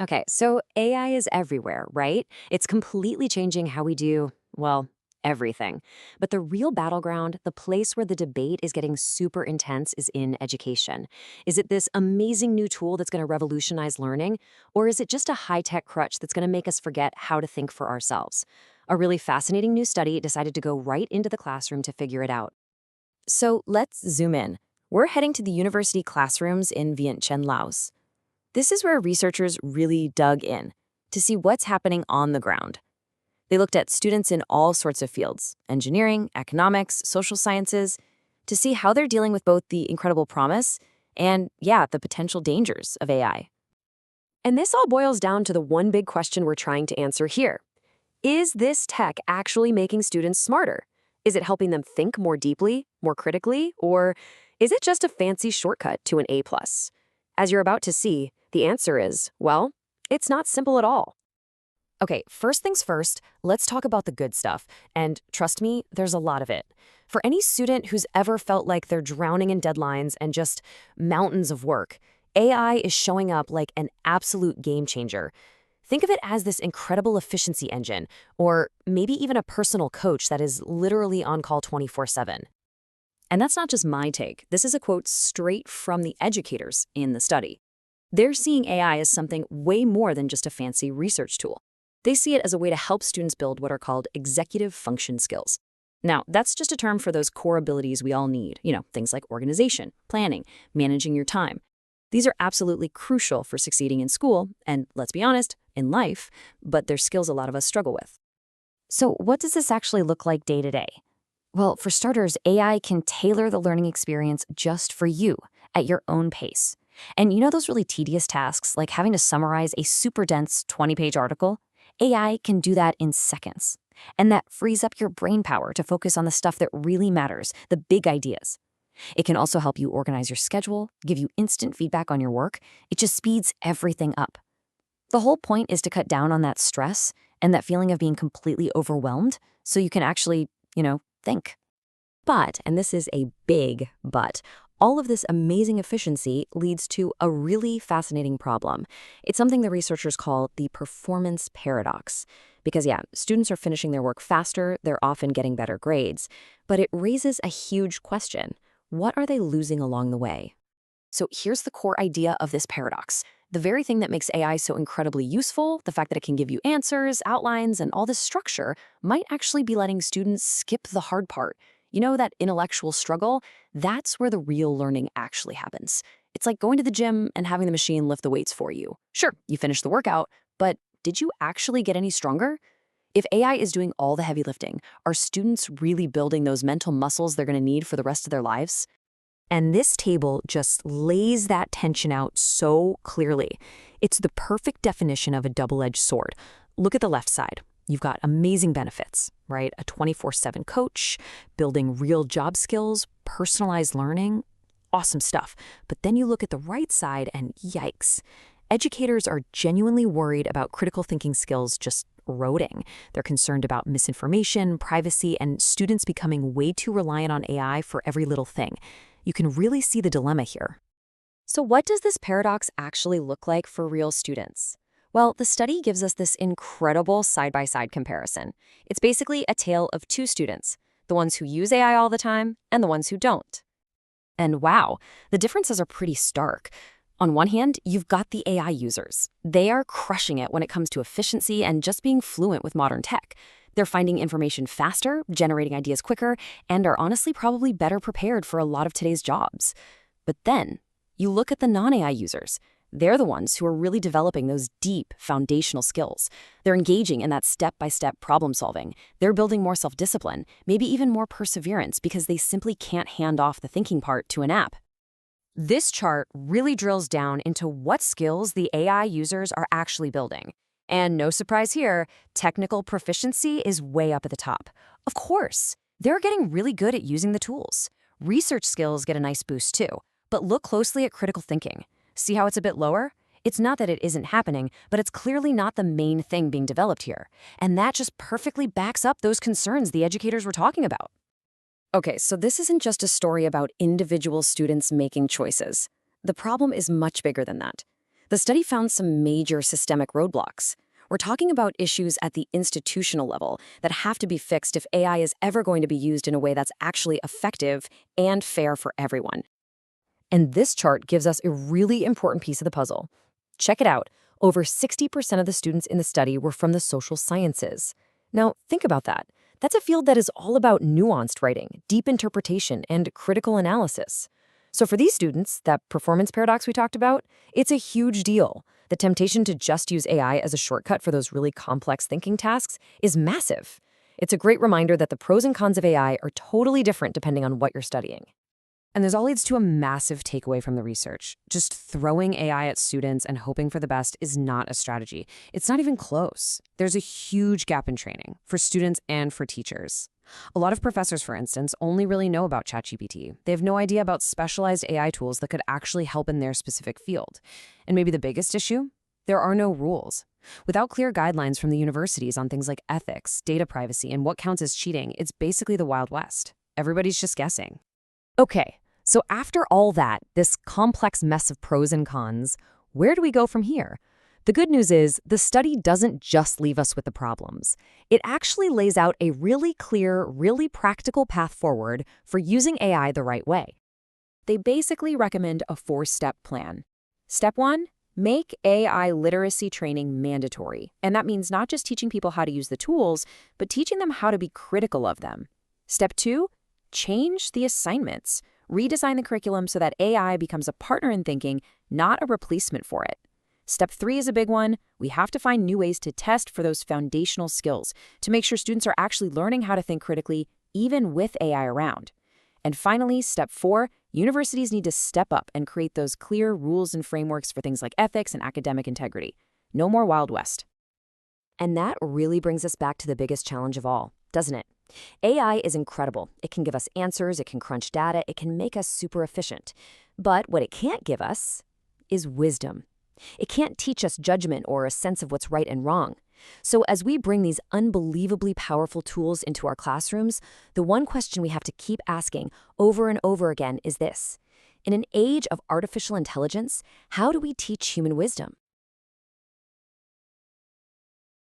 Okay, so AI is everywhere, right? It's completely changing how we do, well, everything. But the real battleground, the place where the debate is getting super intense, is in education. Is it this amazing new tool that's going to revolutionize learning? Or is it just a high-tech crutch that's going to make us forget how to think for ourselves? A really fascinating new study decided to go right into the classroom to figure it out. So let's zoom in. We're heading to the university classrooms in Vientiane, Laos. This is where researchers really dug in to see what's happening on the ground. They looked at students in all sorts of fields, engineering, economics, social sciences, to see how they're dealing with both the incredible promise and, the potential dangers of AI. And this all boils down to the one big question we're trying to answer here. Is this tech actually making students smarter? Is it helping them think more deeply, more critically, or is it just a fancy shortcut to an A+? As you're about to see, the answer is, well, it's not simple at all. Okay, first things first, let's talk about the good stuff. And trust me, there's a lot of it. For any student who's ever felt like they're drowning in deadlines and just mountains of work, AI is showing up like an absolute game changer. Think of it as this incredible efficiency engine, or maybe even a personal coach that is literally on call 24/7. And that's not just my take. This is a quote straight from the educators in the study. They're seeing AI as something way more than just a fancy research tool. They see it as a way to help students build what are called executive function skills. Now, that's just a term for those core abilities we all need, things like organization, planning, managing your time. These are absolutely crucial for succeeding in school, and let's be honest, in life, but they're skills a lot of us struggle with. So what does this actually look like day to day? Well, for starters, AI can tailor the learning experience just for you, at your own pace. And those really tedious tasks, like having to summarize a super dense 20-page article? AI can do that in seconds. And that frees up your brain power to focus on the stuff that really matters, the big ideas. It can also help you organize your schedule, give you instant feedback on your work. It just speeds everything up. The whole point is to cut down on that stress and that feeling of being completely overwhelmed so you can actually, think. But, and this is a big but, all of this amazing efficiency leads to a really fascinating problem. It's something the researchers call the performance paradox. Because students are finishing their work faster, they're often getting better grades. But it raises a huge question. What are they losing along the way? So here's the core idea of this paradox. The very thing that makes AI so incredibly useful, the fact that it can give you answers, outlines, and all this structure, might actually be letting students skip the hard part. That intellectual struggle, that's where the real learning actually happens. It's like going to the gym and having the machine lift the weights for you. Sure, you finish the workout, but did you actually get any stronger? If AI is doing all the heavy lifting, are students really building those mental muscles they're going to need for the rest of their lives? And this table just lays that tension out so clearly. It's the perfect definition of a double-edged sword. Look at the left side. You've got amazing benefits, right? A 24/7 coach, building real job skills, personalized learning, awesome stuff. But then you look at the right side and yikes. Educators are genuinely worried about critical thinking skills just eroding. They're concerned about misinformation, privacy, and students becoming way too reliant on AI for every little thing. You can really see the dilemma here. So what does this paradox actually look like for real students? Well, the study gives us this incredible side-by-side comparison. It's basically a tale of two students, the ones who use AI all the time and the ones who don't. And wow, the differences are pretty stark. On one hand, you've got the AI users. They are crushing it when it comes to efficiency and just being fluent with modern tech. They're finding information faster, generating ideas quicker, and are honestly probably better prepared for a lot of today's jobs. But then, you look at the non-AI users. They're the ones who are really developing those deep, foundational skills. They're engaging in that step-by-step problem solving. They're building more self-discipline, maybe even more perseverance because they simply can't hand off the thinking part to an app. This chart really drills down into what skills the AI users are actually building. And no surprise here, technical proficiency is way up at the top. Of course, they're getting really good at using the tools. Research skills get a nice boost too, but look closely at critical thinking. See how it's a bit lower? It's not that it isn't happening, but it's clearly not the main thing being developed here. And that just perfectly backs up those concerns the educators were talking about. Okay, so this isn't just a story about individual students making choices. The problem is much bigger than that. The study found some major systemic roadblocks. We're talking about issues at the institutional level that have to be fixed if AI is ever going to be used in a way that's actually effective and fair for everyone. And this chart gives us a really important piece of the puzzle. Check it out. Over 60% of the students in the study were from the social sciences. Now, think about that. That's a field that is all about nuanced writing, deep interpretation, and critical analysis. So for these students, that performance paradox we talked about, it's a huge deal. The temptation to just use AI as a shortcut for those really complex thinking tasks is massive. It's a great reminder that the pros and cons of AI are totally different depending on what you're studying. And this all leads to a massive takeaway from the research. Just throwing AI at students and hoping for the best is not a strategy. It's not even close. There's a huge gap in training for students and for teachers. A lot of professors, for instance, only really know about ChatGPT. They have no idea about specialized AI tools that could actually help in their specific field. And maybe the biggest issue? There are no rules. Without clear guidelines from the universities on things like ethics, data privacy, and what counts as cheating, it's basically the Wild West. Everybody's just guessing. Okay, so after all that, this complex mess of pros and cons, where do we go from here? The good news is the study doesn't just leave us with the problems. It actually lays out a really clear, really practical path forward for using AI the right way. They basically recommend a 4-step plan. Step 1, make AI literacy training mandatory. And that means not just teaching people how to use the tools, but teaching them how to be critical of them. Step 2, change the assignments. Redesign the curriculum so that AI becomes a partner in thinking, not a replacement for it. Step 3 is a big one. We have to find new ways to test for those foundational skills to make sure students are actually learning how to think critically, even with AI around. And finally, step 4, universities need to step up and create those clear rules and frameworks for things like ethics and academic integrity. No more Wild West. And that really brings us back to the biggest challenge of all, doesn't it? AI is incredible. It can give us answers, it can crunch data, it can make us super efficient. But what it can't give us is wisdom. It can't teach us judgment or a sense of what's right and wrong. So as we bring these unbelievably powerful tools into our classrooms, the one question we have to keep asking over and over again is this. In an age of artificial intelligence, how do we teach human wisdom?